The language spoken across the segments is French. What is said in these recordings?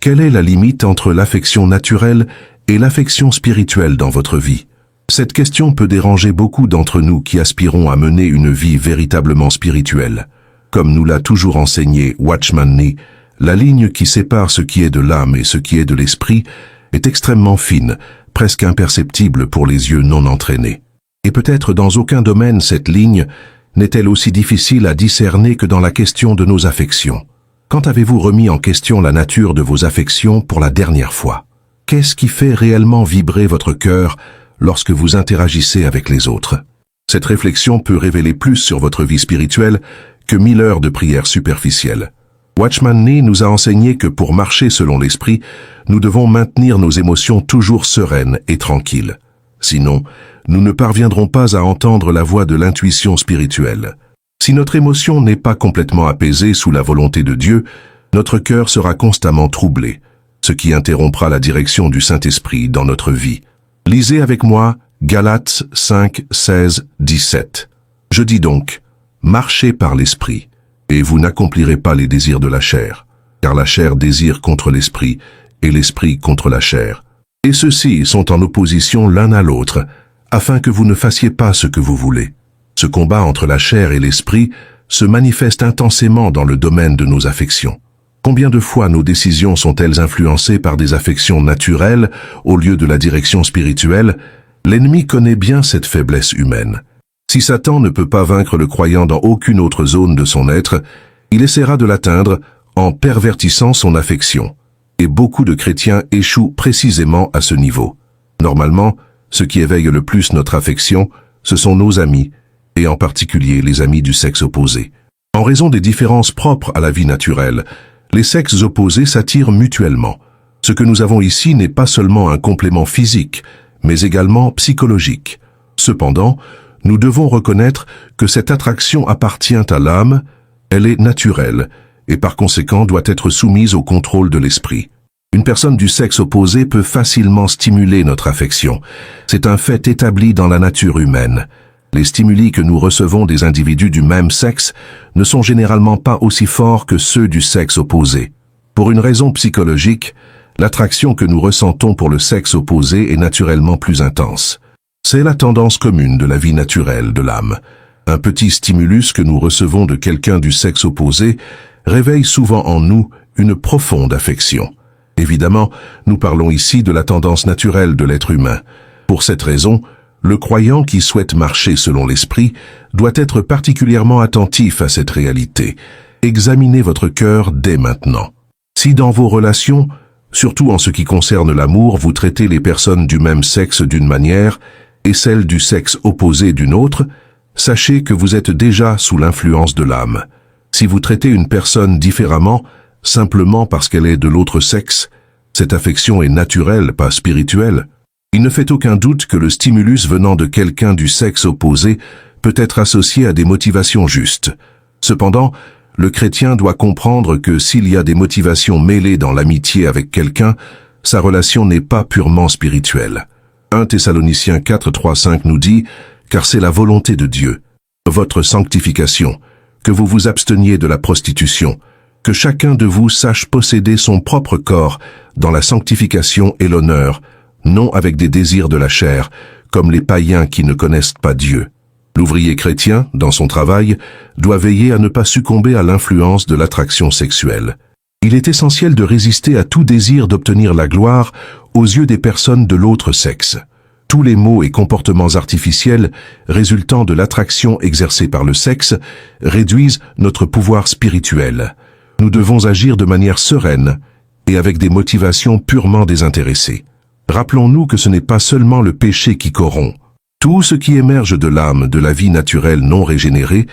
Quelle est la limite entre l'affection naturelle et l'affection spirituelle dans votre vie? Cette question peut déranger beaucoup d'entre nous qui aspirons à mener une vie véritablement spirituelle. Comme nous l'a toujours enseigné Watchman Nee, la ligne qui sépare ce qui est de l'âme et ce qui est de l'esprit est extrêmement fine, presque imperceptible pour les yeux non entraînés. Et peut-être dans aucun domaine cette ligne n'est-elle aussi difficile à discerner que dans la question de nos affections. Quand avez-vous remis en question la nature de vos affections pour la dernière fois? Qu'est-ce qui fait réellement vibrer votre cœur lorsque vous interagissez avec les autres? Cette réflexion peut révéler plus sur votre vie spirituelle que 1000 heures de prière superficielle. Watchman Nee nous a enseigné que pour marcher selon l'esprit, nous devons maintenir nos émotions toujours sereines et tranquilles. Sinon, nous ne parviendrons pas à entendre la voix de l'intuition spirituelle. Si notre émotion n'est pas complètement apaisée sous la volonté de Dieu, notre cœur sera constamment troublé, ce qui interrompra la direction du Saint-Esprit dans notre vie. Lisez avec moi Galates 5, 16, 17. Je dis donc, marchez par l'Esprit, et vous n'accomplirez pas les désirs de la chair, car la chair désire contre l'Esprit, et l'Esprit contre la chair. Et ceux-ci sont en opposition l'un à l'autre, afin que vous ne fassiez pas ce que vous voulez. Ce combat entre la chair et l'esprit se manifeste intensément dans le domaine de nos affections. Combien de fois nos décisions sont-elles influencées par des affections naturelles au lieu de la direction spirituelle? L'ennemi connaît bien cette faiblesse humaine. Si Satan ne peut pas vaincre le croyant dans aucune autre zone de son être, il essaiera de l'atteindre en pervertissant son affection. Et beaucoup de chrétiens échouent précisément à ce niveau. Normalement, ce qui éveille le plus notre affection, ce sont nos amis, et en particulier les amis du sexe opposé. En raison des différences propres à la vie naturelle, les sexes opposés s'attirent mutuellement. Ce que nous avons ici n'est pas seulement un complément physique, mais également psychologique. Cependant, nous devons reconnaître que cette attraction appartient à l'âme, elle est naturelle, et par conséquent doit être soumise au contrôle de l'esprit. Une personne du sexe opposé peut facilement stimuler notre affection. C'est un fait établi dans la nature humaine. Les stimuli que nous recevons des individus du même sexe ne sont généralement pas aussi forts que ceux du sexe opposé. Pour une raison psychologique, l'attraction que nous ressentons pour le sexe opposé est naturellement plus intense. C'est la tendance commune de la vie naturelle de l'âme. Un petit stimulus que nous recevons de quelqu'un du sexe opposé réveille souvent en nous une profonde affection. Évidemment, nous parlons ici de la tendance naturelle de l'être humain. Pour cette raison, le croyant qui souhaite marcher selon l'esprit doit être particulièrement attentif à cette réalité. Examinez votre cœur dès maintenant. Si dans vos relations, surtout en ce qui concerne l'amour, vous traitez les personnes du même sexe d'une manière et celles du sexe opposé d'une autre, sachez que vous êtes déjà sous l'influence de l'âme. Si vous traitez une personne différemment, simplement parce qu'elle est de l'autre sexe, cette affection est naturelle, pas spirituelle. Il ne fait aucun doute que le stimulus venant de quelqu'un du sexe opposé peut être associé à des motivations justes. Cependant, le chrétien doit comprendre que s'il y a des motivations mêlées dans l'amitié avec quelqu'un, sa relation n'est pas purement spirituelle. 1 Thessaloniciens 4, 3, 5 nous dit « Car c'est la volonté de Dieu, votre sanctification, que vous vous absteniez de la prostitution, que chacun de vous sache posséder son propre corps dans la sanctification et l'honneur, non avec des désirs de la chair, comme les païens qui ne connaissent pas Dieu. » L'ouvrier chrétien, dans son travail, doit veiller à ne pas succomber à l'influence de l'attraction sexuelle. Il est essentiel de résister à tout désir d'obtenir la gloire aux yeux des personnes de l'autre sexe. Tous les maux et comportements artificiels résultant de l'attraction exercée par le sexe réduisent notre pouvoir spirituel. Nous devons agir de manière sereine et avec des motivations purement désintéressées. Rappelons-nous que ce n'est pas seulement le péché qui corrompt. Tout ce qui émerge de l'âme, de la vie naturelle non régénérée,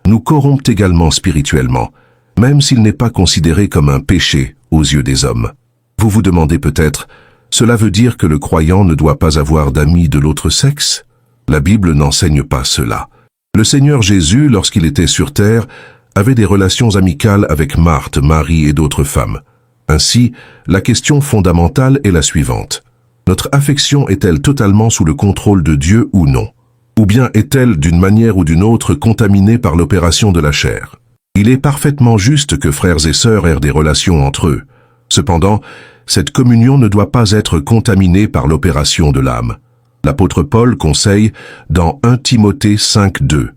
nous corrompt également spirituellement, même s'il n'est pas considéré comme un péché aux yeux des hommes. Vous vous demandez peut-être, cela veut dire que le croyant ne doit pas avoir d'amis de l'autre sexe? La Bible n'enseigne pas cela. Le Seigneur Jésus, lorsqu'il était sur terre, avait des relations amicales avec Marthe, Marie et d'autres femmes. Ainsi, la question fondamentale est la suivante. Notre affection est-elle totalement sous le contrôle de Dieu ou non? Ou bien est-elle d'une manière ou d'une autre contaminée par l'opération de la chair? Il est parfaitement juste que frères et sœurs aient des relations entre eux. Cependant, cette communion ne doit pas être contaminée par l'opération de l'âme. L'apôtre Paul conseille dans 1 Timothée 5:2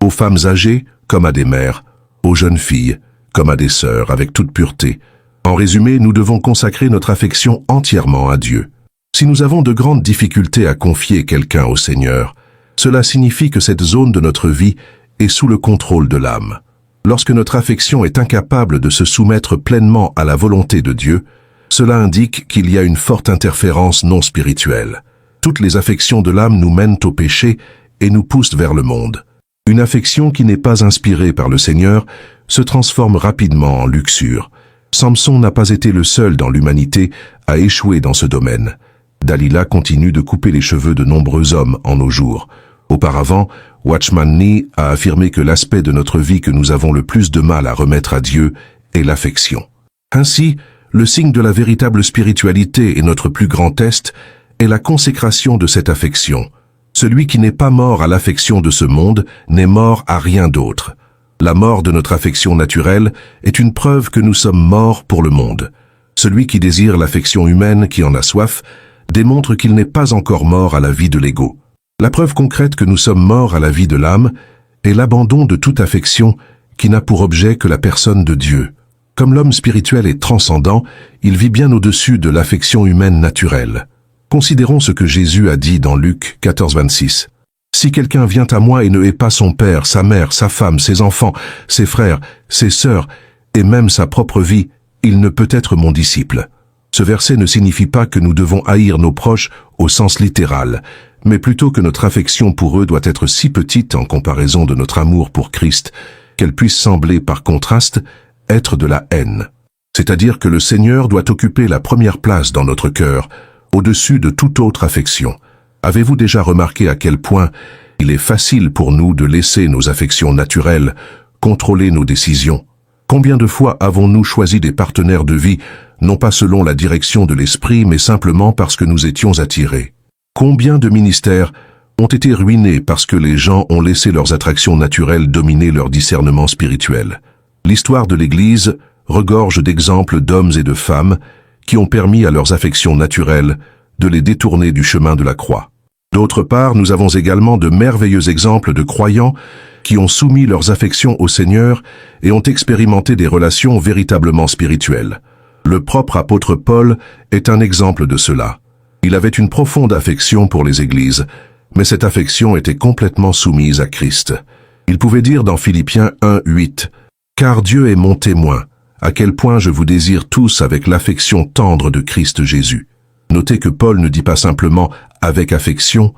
aux femmes âgées comme à des mères, aux jeunes filles comme à des sœurs, avec toute pureté. En résumé, nous devons consacrer notre affection entièrement à Dieu. Si nous avons de grandes difficultés à confier quelqu'un au Seigneur, cela signifie que cette zone de notre vie est sous le contrôle de l'âme. Lorsque notre affection est incapable de se soumettre pleinement à la volonté de Dieu, cela indique qu'il y a une forte interférence non spirituelle. Toutes les affections de l'âme nous mènent au péché et nous poussent vers le monde. Une affection qui n'est pas inspirée par le Seigneur se transforme rapidement en luxure. Samson n'a pas été le seul dans l'humanité à échouer dans ce domaine. Dalila continue de couper les cheveux de nombreux hommes en nos jours. Auparavant, Watchman Nee a affirmé que l'aspect de notre vie que nous avons le plus de mal à remettre à Dieu est l'affection. Ainsi, le signe de la véritable spiritualité et notre plus grand test est la consécration de cette affection. Celui qui n'est pas mort à l'affection de ce monde n'est mort à rien d'autre. La mort de notre affection naturelle est une preuve que nous sommes morts pour le monde. Celui qui désire l'affection humaine, qui en a soif, démontre qu'il n'est pas encore mort à la vie de l'ego. La preuve concrète que nous sommes morts à la vie de l'âme est l'abandon de toute affection qui n'a pour objet que la personne de Dieu. Comme l'homme spirituel est transcendant, il vit bien au-dessus de l'affection humaine naturelle. Considérons ce que Jésus a dit dans Luc 14:26. « Si quelqu'un vient à moi et ne hait pas son père, sa mère, sa femme, ses enfants, ses frères, ses sœurs, et même sa propre vie, il ne peut être mon disciple. » Ce verset ne signifie pas que nous devons haïr nos proches au sens littéral, mais plutôt que notre affection pour eux doit être si petite en comparaison de notre amour pour Christ, qu'elle puisse sembler, par contraste, être de la haine. C'est-à-dire que le Seigneur doit occuper la première place dans notre cœur, au-dessus de toute autre affection. Avez-vous déjà remarqué à quel point il est facile pour nous de laisser nos affections naturelles contrôler nos décisions? Combien de fois avons-nous choisi des partenaires de vie, non pas selon la direction de l'esprit, mais simplement parce que nous étions attirés? Combien de ministères ont été ruinés parce que les gens ont laissé leurs attractions naturelles dominer leur discernement spirituel? L'histoire de l'Église regorge d'exemples d'hommes et de femmes qui ont permis à leurs affections naturelles de les détourner du chemin de la croix. D'autre part, nous avons également de merveilleux exemples de croyants qui ont soumis leurs affections au Seigneur et ont expérimenté des relations véritablement spirituelles. Le propre apôtre Paul est un exemple de cela. Il avait une profonde affection pour les églises, mais cette affection était complètement soumise à Christ. Il pouvait dire dans Philippiens 1:8, « Car Dieu est mon témoin, à quel point je vous désire tous avec l'affection tendre de Christ Jésus. » Notez que Paul ne dit pas simplement « avec affection »,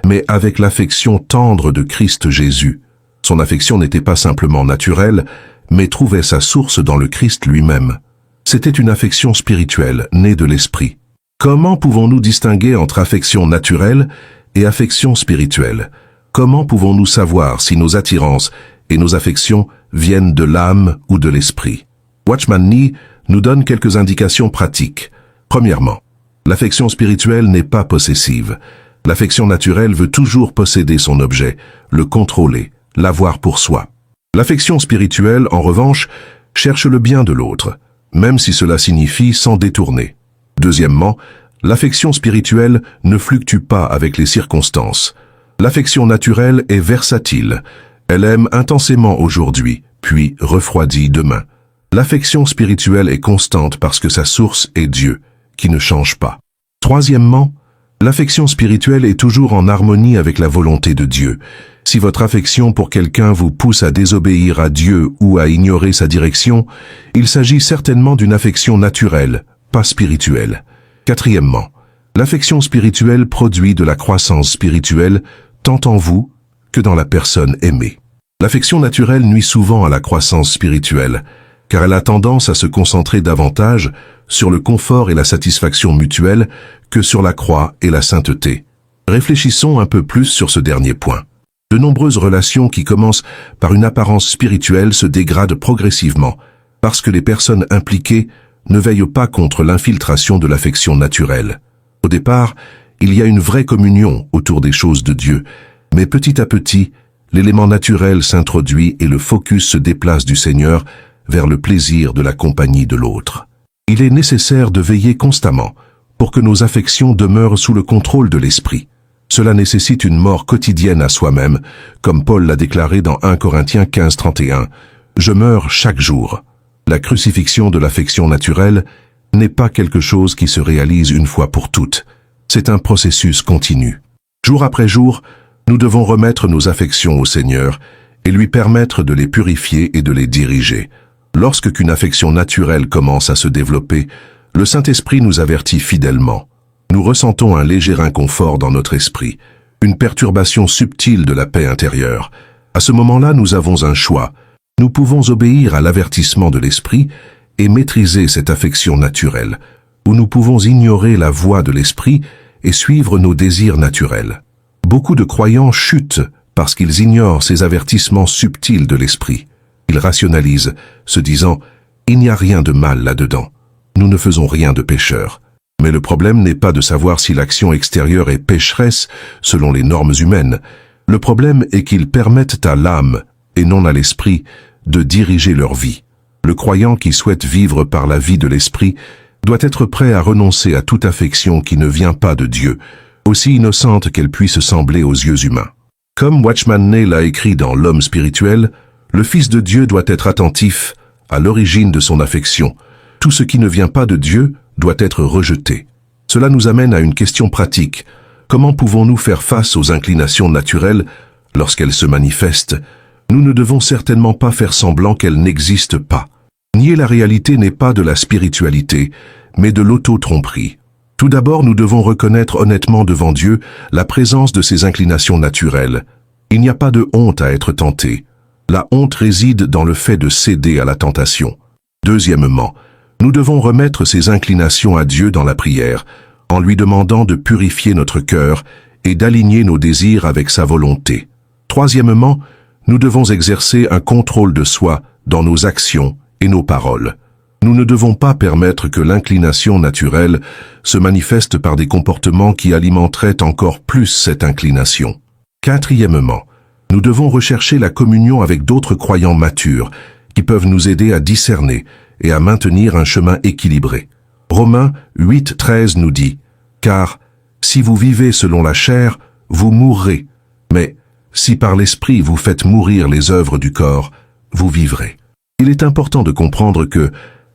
mais avec l'affection tendre de Christ Jésus. Son affection n'était pas simplement naturelle, mais trouvait sa source dans le Christ lui-même. C'était une affection spirituelle, née de l'esprit. Comment pouvons-nous distinguer entre affection naturelle et affection spirituelle? Comment pouvons-nous savoir si nos attirances et nos affections viennent de l'âme ou de l'esprit? Watchman Nee nous donne quelques indications pratiques. Premièrement, l'affection spirituelle n'est pas possessive. L'affection naturelle veut toujours posséder son objet, le contrôler, l'avoir pour soi. L'affection spirituelle, en revanche, cherche le bien de l'autre, même si cela signifie s'en détourner. Deuxièmement, l'affection spirituelle ne fluctue pas avec les circonstances. L'affection naturelle est versatile. Elle aime intensément aujourd'hui, puis refroidit demain. L'affection spirituelle est constante parce que sa source est Dieu, qui ne change pas. Troisièmement, l'affection spirituelle est toujours en harmonie avec la volonté de Dieu. Si votre affection pour quelqu'un vous pousse à désobéir à Dieu ou à ignorer sa direction, il s'agit certainement d'une affection naturelle, pas spirituelle. Quatrièmement, l'affection spirituelle produit de la croissance spirituelle tant en vous que dans la personne aimée. L'affection naturelle nuit souvent à la croissance spirituelle, car elle a tendance à se concentrer davantage sur le confort et la satisfaction mutuelle que sur la croix et la sainteté. Réfléchissons un peu plus sur ce dernier point. De nombreuses relations qui commencent par une apparence spirituelle se dégradent progressivement, parce que les personnes impliquées ne veillent pas contre l'infiltration de l'affection naturelle. Au départ, il y a une vraie communion autour des choses de Dieu, mais petit à petit, l'élément naturel s'introduit et le focus se déplace du Seigneur vers le plaisir de la compagnie de l'autre. Il est nécessaire de veiller constamment pour que nos affections demeurent sous le contrôle de l'esprit. Cela nécessite une mort quotidienne à soi-même, comme Paul l'a déclaré dans 1 Corinthiens 15:31. « Je meurs chaque jour ». La crucifixion de l'affection naturelle n'est pas quelque chose qui se réalise une fois pour toutes. C'est un processus continu. Jour après jour, nous devons remettre nos affections au Seigneur et lui permettre de les purifier et de les diriger. Lorsqu'une affection naturelle commence à se développer, le Saint-Esprit nous avertit fidèlement. Nous ressentons un léger inconfort dans notre esprit, une perturbation subtile de la paix intérieure. À ce moment-là, nous avons un choix. Nous pouvons obéir à l'avertissement de l'esprit et maîtriser cette affection naturelle, ou nous pouvons ignorer la voix de l'esprit et suivre nos désirs naturels. Beaucoup de croyants chutent parce qu'ils ignorent ces avertissements subtils de l'esprit. Ils rationalisent, se disant « il n'y a rien de mal là-dedans, nous ne faisons rien de pécheur ». Mais le problème n'est pas de savoir si l'action extérieure est pécheresse selon les normes humaines. Le problème est qu'ils permettent à l'âme, et non à l'esprit, de diriger leur vie. Le croyant qui souhaite vivre par la vie de l'esprit doit être prêt à renoncer à toute affection qui ne vient pas de Dieu, aussi innocente qu'elle puisse sembler aux yeux humains. Comme Watchman Nee l'a écrit dans L'homme spirituel, le Fils de Dieu doit être attentif à l'origine de son affection. Tout ce qui ne vient pas de Dieu doit être rejeté. Cela nous amène à une question pratique. Comment pouvons-nous faire face aux inclinations naturelles lorsqu'elles se manifestent? Nous ne devons certainement pas faire semblant qu'elles n'existent pas. Nier la réalité n'est pas de la spiritualité, mais de l'auto-tromperie. Tout d'abord, nous devons reconnaître honnêtement devant Dieu la présence de ces inclinations naturelles. Il n'y a pas de honte à être tenté. La honte réside dans le fait de céder à la tentation. Deuxièmement, nous devons remettre ces inclinations à Dieu dans la prière, en lui demandant de purifier notre cœur et d'aligner nos désirs avec sa volonté. Troisièmement, nous devons exercer un contrôle de soi dans nos actions et nos paroles. Nous ne devons pas permettre que l'inclination naturelle se manifeste par des comportements qui alimenteraient encore plus cette inclination. Quatrièmement, nous devons rechercher la communion avec d'autres croyants matures qui peuvent nous aider à discerner et à maintenir un chemin équilibré. Romains 8:13 nous dit « Car si vous vivez selon la chair, vous mourrez, mais si par l'esprit vous faites mourir les œuvres du corps, vous vivrez. » Il est important de comprendre que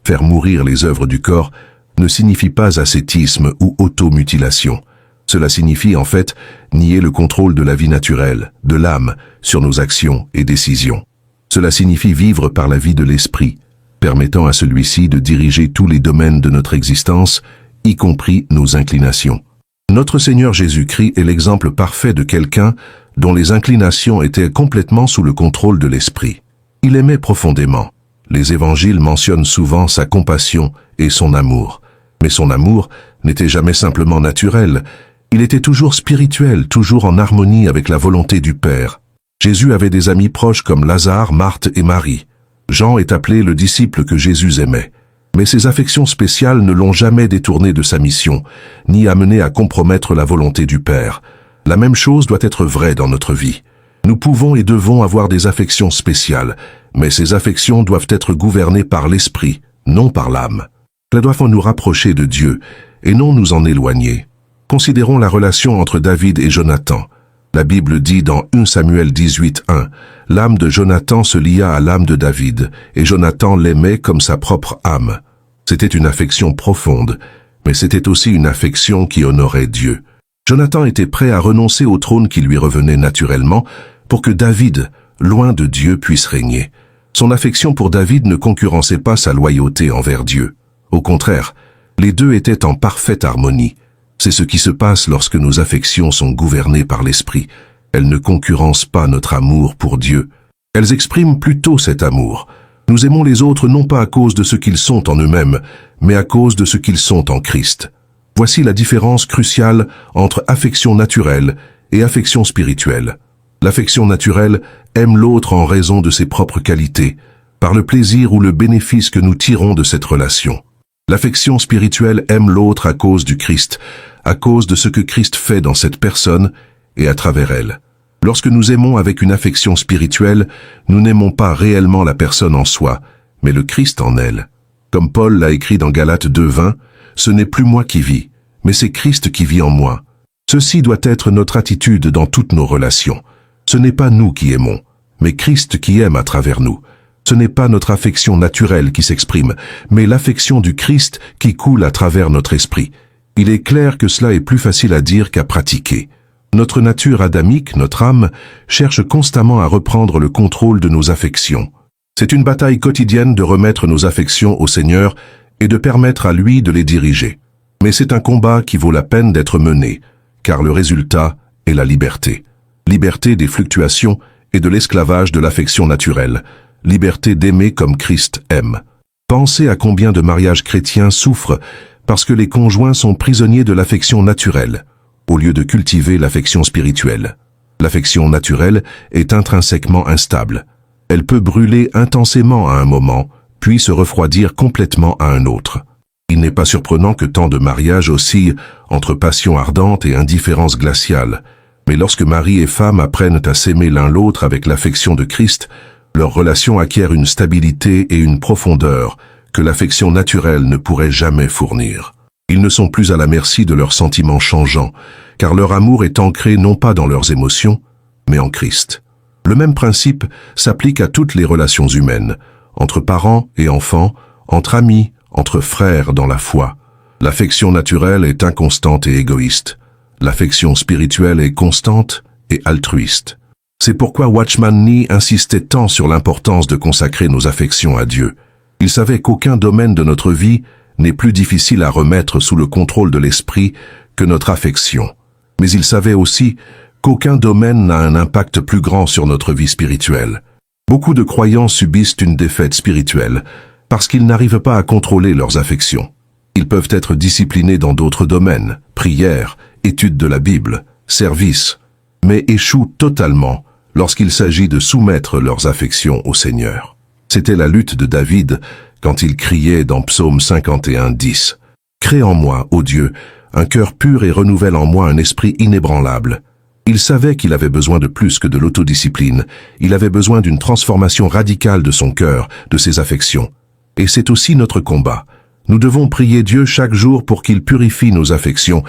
faire mourir les œuvres du corps ne signifie pas ascétisme ou automutilation. Cela signifie en fait nier le contrôle de la vie naturelle, de l'âme, sur nos actions et décisions. Cela signifie vivre par la vie de l'esprit, permettant à celui-ci de diriger tous les domaines de notre existence, y compris nos inclinations. Notre Seigneur Jésus-Christ est l'exemple parfait de quelqu'un dont les inclinations étaient complètement sous le contrôle de l'esprit. Il aimait profondément. Les évangiles mentionnent souvent sa compassion et son amour. Mais son amour n'était jamais simplement naturel. Il était toujours spirituel, toujours en harmonie avec la volonté du Père. Jésus avait des amis proches comme Lazare, Marthe et Marie. Jean est appelé le disciple que Jésus aimait. Mais ses affections spéciales ne l'ont jamais détourné de sa mission, ni amené à compromettre la volonté du Père. La même chose doit être vraie dans notre vie. Nous pouvons et devons avoir des affections spéciales, mais ces affections doivent être gouvernées par l'esprit, non par l'âme. Elles doivent nous rapprocher de Dieu, et non nous en éloigner. Considérons la relation entre David et Jonathan. La Bible dit dans 1 Samuel 18:1, « L'âme de Jonathan se lia à l'âme de David, et Jonathan l'aimait comme sa propre âme. » C'était une affection profonde, mais c'était aussi une affection qui honorait Dieu. Jonathan était prêt à renoncer au trône qui lui revenait naturellement pour que David, loin de Dieu, puisse régner. Son affection pour David ne concurrençait pas sa loyauté envers Dieu. Au contraire, les deux étaient en parfaite harmonie. C'est ce qui se passe lorsque nos affections sont gouvernées par l'esprit. Elles ne concurrencent pas notre amour pour Dieu. Elles expriment plutôt cet amour. Nous aimons les autres non pas à cause de ce qu'ils sont en eux-mêmes, mais à cause de ce qu'ils sont en Christ. Voici la différence cruciale entre affection naturelle et affection spirituelle. L'affection naturelle aime l'autre en raison de ses propres qualités, par le plaisir ou le bénéfice que nous tirons de cette relation. L'affection spirituelle aime l'autre à cause du Christ, à cause de ce que Christ fait dans cette personne et à travers elle. Lorsque nous aimons avec une affection spirituelle, nous n'aimons pas réellement la personne en soi, mais le Christ en elle. Comme Paul l'a écrit dans Galates 2:20, ce n'est plus moi qui vis, mais c'est Christ qui vit en moi. Ceci doit être notre attitude dans toutes nos relations. Ce n'est pas nous qui aimons, mais Christ qui aime à travers nous. Ce n'est pas notre affection naturelle qui s'exprime, mais l'affection du Christ qui coule à travers notre esprit. Il est clair que cela est plus facile à dire qu'à pratiquer. Notre nature adamique, notre âme, cherche constamment à reprendre le contrôle de nos affections. C'est une bataille quotidienne de remettre nos affections au Seigneur et de permettre à lui de les diriger. Mais c'est un combat qui vaut la peine d'être mené, car le résultat est la liberté. Liberté des fluctuations et de l'esclavage de l'affection naturelle. Liberté d'aimer comme Christ aime. Pensez à combien de mariages chrétiens souffrent parce que les conjoints sont prisonniers de l'affection naturelle, au lieu de cultiver l'affection spirituelle. L'affection naturelle est intrinsèquement instable. Elle peut brûler intensément à un moment, puis se refroidir complètement à un autre. Il n'est pas surprenant que tant de mariages oscillent entre passion ardente et indifférence glaciale. Mais lorsque mari et femme apprennent à s'aimer l'un l'autre avec l'affection de Christ, leur relation acquiert une stabilité et une profondeur que l'affection naturelle ne pourrait jamais fournir. Ils ne sont plus à la merci de leurs sentiments changeants, car leur amour est ancré non pas dans leurs émotions, mais en Christ. Le même principe s'applique à toutes les relations humaines, entre parents et enfants, entre amis, entre frères dans la foi. L'affection naturelle est inconstante et égoïste. L'affection spirituelle est constante et altruiste. C'est pourquoi Watchman Nee insistait tant sur l'importance de consacrer nos affections à Dieu. Il savait qu'aucun domaine de notre vie n'est plus difficile à remettre sous le contrôle de l'esprit que notre affection. Mais il savait aussi qu'aucun domaine n'a un impact plus grand sur notre vie spirituelle. Beaucoup de croyants subissent une défaite spirituelle parce qu'ils n'arrivent pas à contrôler leurs affections. Ils peuvent être disciplinés dans d'autres domaines, prière, étude de la Bible, service, mais échouent totalement lorsqu'il s'agit de soumettre leurs affections au Seigneur. C'était la lutte de David quand il criait dans Psaume 51:10. « Crée en moi, ô Dieu, un cœur pur et renouvelle en moi un esprit inébranlable. » Il savait qu'il avait besoin de plus que de l'autodiscipline. Il avait besoin d'une transformation radicale de son cœur, de ses affections. Et c'est aussi notre combat. Nous devons prier Dieu chaque jour pour qu'il purifie nos affections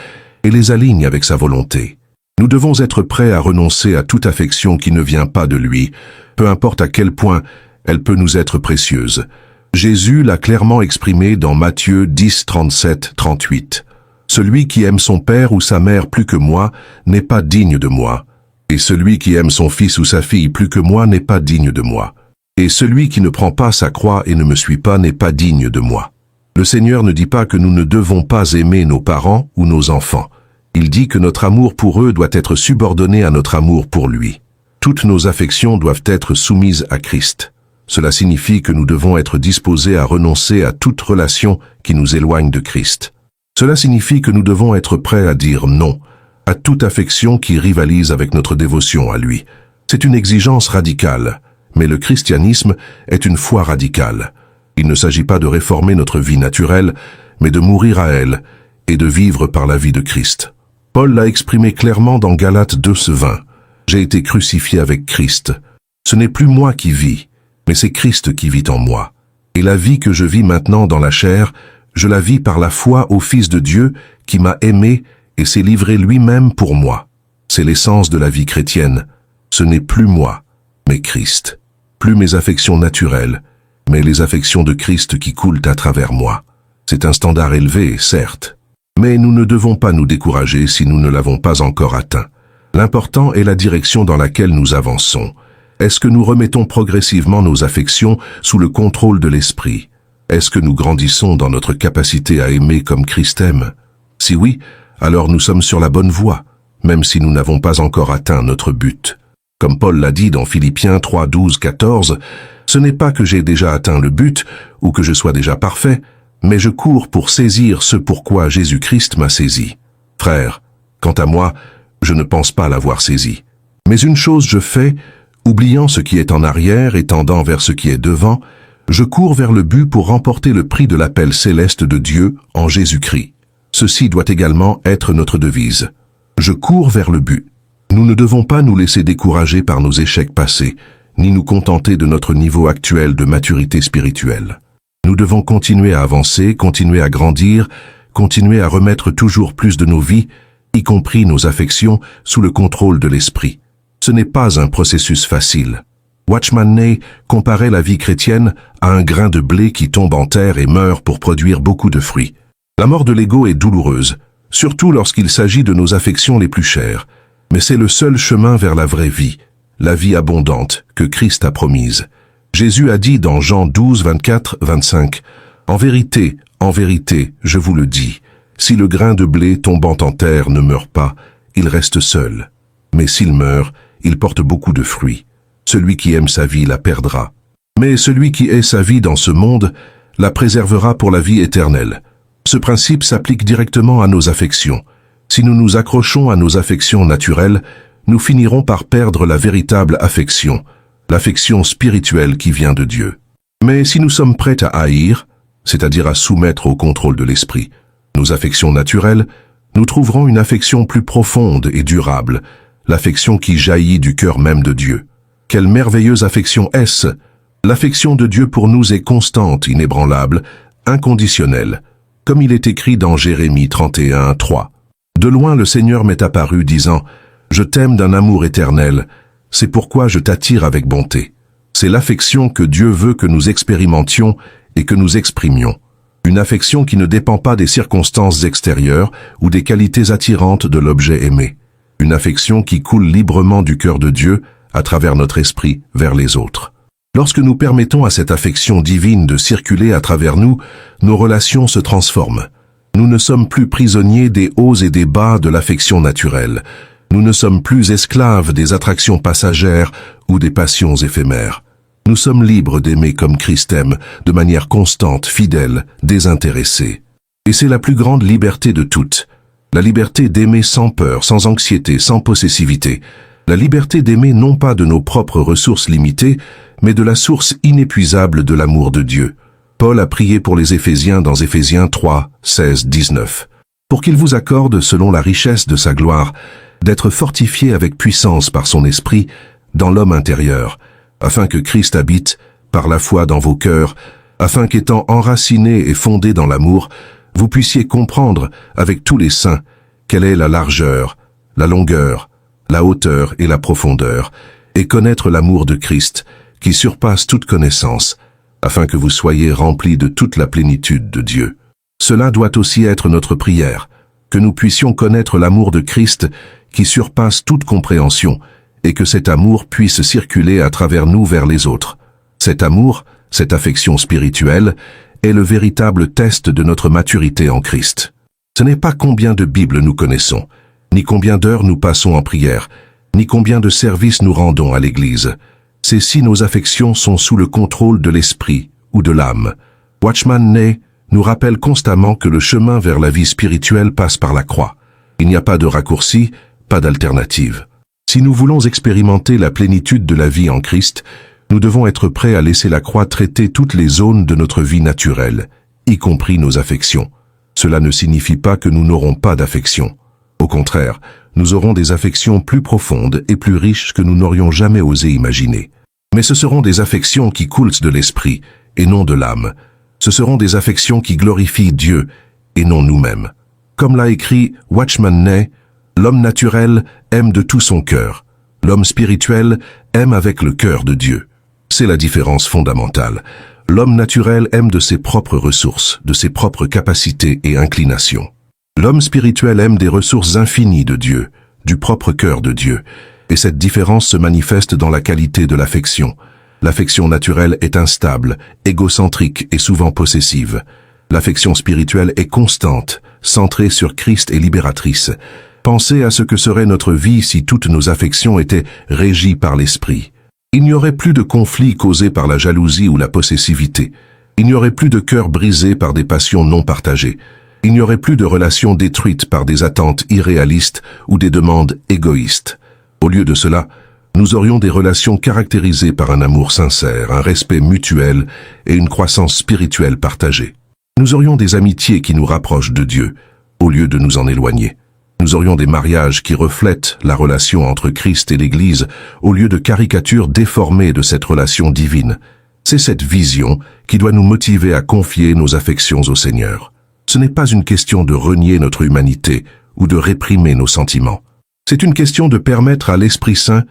et les aligne avec sa volonté. Nous devons être prêts à renoncer à toute affection qui ne vient pas de lui, peu importe à quel point elle peut nous être précieuse. Jésus l'a clairement exprimé dans Matthieu 10:37-38. « Celui qui aime son père ou sa mère plus que moi n'est pas digne de moi, et celui qui aime son fils ou sa fille plus que moi n'est pas digne de moi. Et celui qui ne prend pas sa croix et ne me suit pas n'est pas digne de moi. » Le Seigneur ne dit pas que nous ne devons pas aimer nos parents ou nos enfants. Il dit que notre amour pour eux doit être subordonné à notre amour pour lui. Toutes nos affections doivent être soumises à Christ. Cela signifie que nous devons être disposés à renoncer à toute relation qui nous éloigne de Christ. Cela signifie que nous devons être prêts à dire non à toute affection qui rivalise avec notre dévotion à lui. C'est une exigence radicale, mais le christianisme est une foi radicale. Il ne s'agit pas de réformer notre vie naturelle, mais de mourir à elle et de vivre par la vie de Christ. Paul l'a exprimé clairement dans Galates 2:20. « J'ai été crucifié avec Christ. Ce n'est plus moi qui vis, mais c'est Christ qui vit en moi. Et la vie que je vis maintenant dans la chair, je la vis par la foi au Fils de Dieu qui m'a aimé et s'est livré lui-même pour moi. C'est l'essence de la vie chrétienne. Ce n'est plus moi, mais Christ. Plus mes affections naturelles, mais les affections de Christ qui coulent à travers moi. C'est un standard élevé, certes. Mais nous ne devons pas nous décourager si nous ne l'avons pas encore atteint. L'important est la direction dans laquelle nous avançons. Est-ce que nous remettons progressivement nos affections sous le contrôle de l'esprit? Est-ce que nous grandissons dans notre capacité à aimer comme Christ aime? Si oui, alors nous sommes sur la bonne voie, même si nous n'avons pas encore atteint notre but. Comme Paul l'a dit dans Philippiens 3:12-14, « Ce n'est pas que j'ai déjà atteint le but ou que je sois déjà parfait, mais je cours pour saisir ce pourquoi Jésus-Christ m'a saisi. Frère, quant à moi, je ne pense pas l'avoir saisi. Mais une chose je fais, oubliant ce qui est en arrière et tendant vers ce qui est devant, je cours vers le but pour remporter le prix de l'appel céleste de Dieu en Jésus-Christ. Ceci doit également être notre devise. Je cours vers le but. Nous ne devons pas nous laisser décourager par nos échecs passés, ni nous contenter de notre niveau actuel de maturité spirituelle. Nous devons continuer à avancer, continuer à grandir, continuer à remettre toujours plus de nos vies, y compris nos affections, sous le contrôle de l'esprit. Ce n'est pas un processus facile. Watchman Nee comparait la vie chrétienne à un grain de blé qui tombe en terre et meurt pour produire beaucoup de fruits. La mort de l'ego est douloureuse, surtout lorsqu'il s'agit de nos affections les plus chères. Mais c'est le seul chemin vers la vraie vie, la vie abondante que Christ a promise. Jésus a dit dans Jean 12, 24, 25, « En vérité, je vous le dis, si le grain de blé tombant en terre ne meurt pas, il reste seul. Mais s'il meurt, il porte beaucoup de fruits. Celui qui aime sa vie la perdra. Mais celui qui hait sa vie dans ce monde la préservera pour la vie éternelle. » Ce principe s'applique directement à nos affections. Si nous nous accrochons à nos affections naturelles, nous finirons par perdre la véritable affection, l'affection spirituelle qui vient de Dieu. Mais si nous sommes prêts à haïr, c'est-à-dire à soumettre au contrôle de l'esprit, nos affections naturelles, nous trouverons une affection plus profonde et durable, l'affection qui jaillit du cœur même de Dieu. Quelle merveilleuse affection est-ce? L'affection de Dieu pour nous est constante, inébranlable, inconditionnelle, comme il est écrit dans Jérémie 31, 3. De loin le Seigneur m'est apparu, disant, « Je t'aime d'un amour éternel, c'est pourquoi je t'attire avec bonté. » C'est l'affection que Dieu veut que nous expérimentions et que nous exprimions. Une affection qui ne dépend pas des circonstances extérieures ou des qualités attirantes de l'objet aimé. Une affection qui coule librement du cœur de Dieu, à travers notre esprit, vers les autres. Lorsque nous permettons à cette affection divine de circuler à travers nous, nos relations se transforment. Nous ne sommes plus prisonniers des hauts et des bas de l'affection naturelle. Nous ne sommes plus esclaves des attractions passagères ou des passions éphémères. Nous sommes libres d'aimer comme Christ aime, de manière constante, fidèle, désintéressée. Et c'est la plus grande liberté de toutes. La liberté d'aimer sans peur, sans anxiété, sans possessivité. La liberté d'aimer non pas de nos propres ressources limitées, mais de la source inépuisable de l'amour de Dieu. Paul a prié pour les Éphésiens dans Éphésiens 3, 16, 19. Pour qu'il vous accorde, selon la richesse de sa gloire, d'être fortifié avec puissance par son esprit dans l'homme intérieur, afin que Christ habite, par la foi dans vos cœurs, afin qu'étant enracinés et fondés dans l'amour, vous puissiez comprendre, avec tous les saints, quelle est la largeur, la longueur, la hauteur et la profondeur, et connaître l'amour de Christ, qui surpasse toute connaissance, afin que vous soyez remplis de toute la plénitude de Dieu. Cela doit aussi être notre prière, que nous puissions connaître l'amour de Christ qui surpasse toute compréhension, et que cet amour puisse circuler à travers nous vers les autres. Cet amour, cette affection spirituelle, est le véritable test de notre maturité en Christ. Ce n'est pas combien de Bibles nous connaissons, ni combien d'heures nous passons en prière, ni combien de services nous rendons à l'Église. C'est si nos affections sont sous le contrôle de l'esprit ou de l'âme. Watchman Nee nous rappelle constamment que le chemin vers la vie spirituelle passe par la croix. Il n'y a pas de raccourci, pas d'alternative. Si nous voulons expérimenter la plénitude de la vie en Christ, nous devons être prêts à laisser la croix traiter toutes les zones de notre vie naturelle, y compris nos affections. Cela ne signifie pas que nous n'aurons pas d'affection. Au contraire, nous aurons des affections plus profondes et plus riches que nous n'aurions jamais osé imaginer. Mais ce seront des affections qui coulent de l'esprit et non de l'âme. Ce seront des affections qui glorifient Dieu et non nous-mêmes. Comme l'a écrit Watchman Nee, l'homme naturel aime de tout son cœur. L'homme spirituel aime avec le cœur de Dieu. C'est la différence fondamentale. L'homme naturel aime de ses propres ressources, de ses propres capacités et inclinations. L'homme spirituel aime des ressources infinies de Dieu, du propre cœur de Dieu, et cette différence se manifeste dans la qualité de l'affection. L'affection naturelle est instable, égocentrique et souvent possessive. L'affection spirituelle est constante, centrée sur Christ et libératrice. Pensez à ce que serait notre vie si toutes nos affections étaient régies par l'esprit. Il n'y aurait plus de conflits causés par la jalousie ou la possessivité. Il n'y aurait plus de cœurs brisés par des passions non partagées. Il n'y aurait plus de relations détruites par des attentes irréalistes ou des demandes égoïstes. Au lieu de cela, nous aurions des relations caractérisées par un amour sincère, un respect mutuel et une croissance spirituelle partagée. Nous aurions des amitiés qui nous rapprochent de Dieu, au lieu de nous en éloigner. Nous aurions des mariages qui reflètent la relation entre Christ et l'Église, au lieu de caricatures déformées de cette relation divine. C'est cette vision qui doit nous motiver à confier nos affections au Seigneur. Ce n'est pas une question de renier notre humanité ou de réprimer nos sentiments. C'est une question de permettre à l'Esprit Saint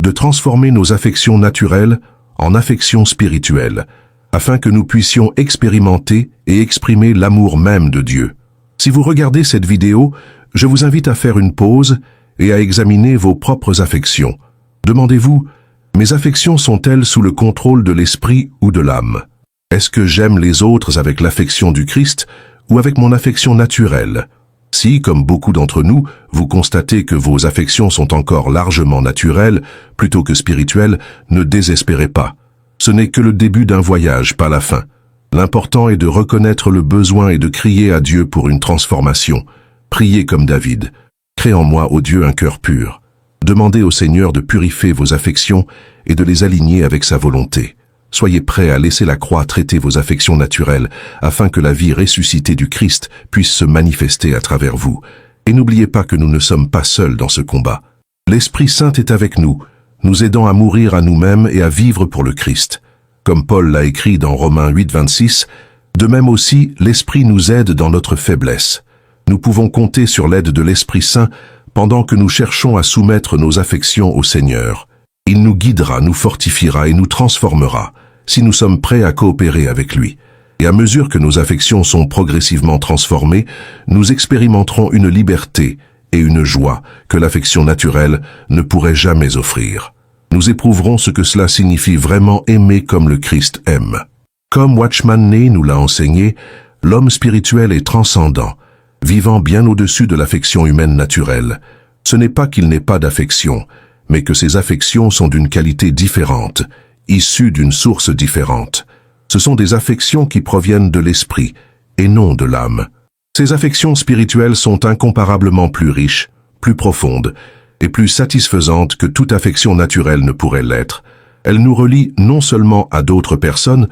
de transformer nos affections naturelles en affections spirituelles, afin que nous puissions expérimenter et exprimer l'amour même de Dieu. Si vous regardez cette vidéo, je vous invite à faire une pause et à examiner vos propres affections. Demandez-vous, mes affections sont-elles sous le contrôle de l'esprit ou de l'âme? Est-ce que j'aime les autres avec l'affection du Christ ou avec mon affection naturelle? Si, comme beaucoup d'entre nous, vous constatez que vos affections sont encore largement naturelles plutôt que spirituelles, ne désespérez pas. Ce n'est que le début d'un voyage, pas la fin. L'important est de reconnaître le besoin et de crier à Dieu pour une transformation. Priez comme David. Crée en moi, ô Dieu, un cœur pur. Demandez au Seigneur de purifier vos affections et de les aligner avec sa volonté. Soyez prêts à laisser la croix traiter vos affections naturelles afin que la vie ressuscitée du Christ puisse se manifester à travers vous. Et n'oubliez pas que nous ne sommes pas seuls dans ce combat. L'Esprit Saint est avec nous, nous aidant à mourir à nous-mêmes et à vivre pour le Christ. Comme Paul l'a écrit dans Romains 8, 26, de même aussi, l'Esprit nous aide dans notre faiblesse. Nous pouvons compter sur l'aide de l'Esprit Saint pendant que nous cherchons à soumettre nos affections au Seigneur. Il nous guidera, nous fortifiera et nous transformera, si nous sommes prêts à coopérer avec lui. Et à mesure que nos affections sont progressivement transformées, nous expérimenterons une liberté et une joie que l'affection naturelle ne pourrait jamais offrir. Nous éprouverons ce que cela signifie vraiment aimer comme le Christ aime. Comme Watchman Nee nous l'a enseigné, l'homme spirituel est transcendant, vivant bien au-dessus de l'affection humaine naturelle. Ce n'est pas qu'il n'ait pas d'affection, mais que ses affections sont d'une qualité différente, issues d'une source différente. Ce sont des affections qui proviennent de l'esprit, et non de l'âme. Ces affections spirituelles sont incomparablement plus riches, plus profondes, et plus satisfaisantes que toute affection naturelle ne pourrait l'être. Elles nous relient non seulement à d'autres personnes,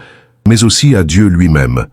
mais aussi à Dieu lui-même,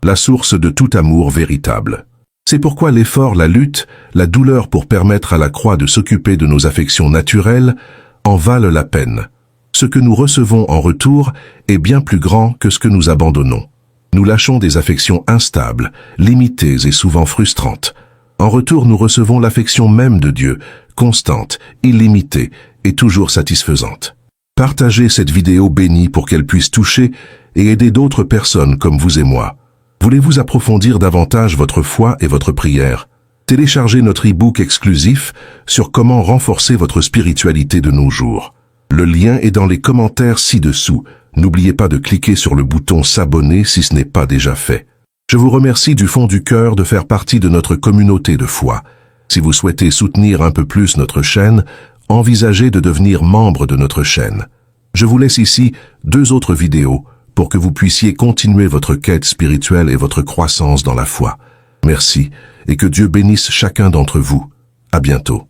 la source de tout amour véritable. C'est pourquoi l'effort, la lutte, la douleur pour permettre à la croix de s'occuper de nos affections naturelles en valent la peine. Ce que nous recevons en retour est bien plus grand que ce que nous abandonnons. Nous lâchons des affections instables, limitées et souvent frustrantes. En retour, nous recevons l'affection même de Dieu, constante, illimitée et toujours satisfaisante. Partagez cette vidéo bénie pour qu'elle puisse toucher et aider d'autres personnes comme vous et moi. Voulez-vous approfondir davantage votre foi et votre prière? Téléchargez notre e-book exclusif sur comment renforcer votre spiritualité de nos jours. Le lien est dans les commentaires ci-dessous. N'oubliez pas de cliquer sur le bouton s'abonner si ce n'est pas déjà fait. Je vous remercie du fond du cœur de faire partie de notre communauté de foi. Si vous souhaitez soutenir un peu plus notre chaîne, envisagez de devenir membre de notre chaîne. Je vous laisse ici 2 autres vidéos pour que vous puissiez continuer votre quête spirituelle et votre croissance dans la foi. Merci, et que Dieu bénisse chacun d'entre vous. À bientôt.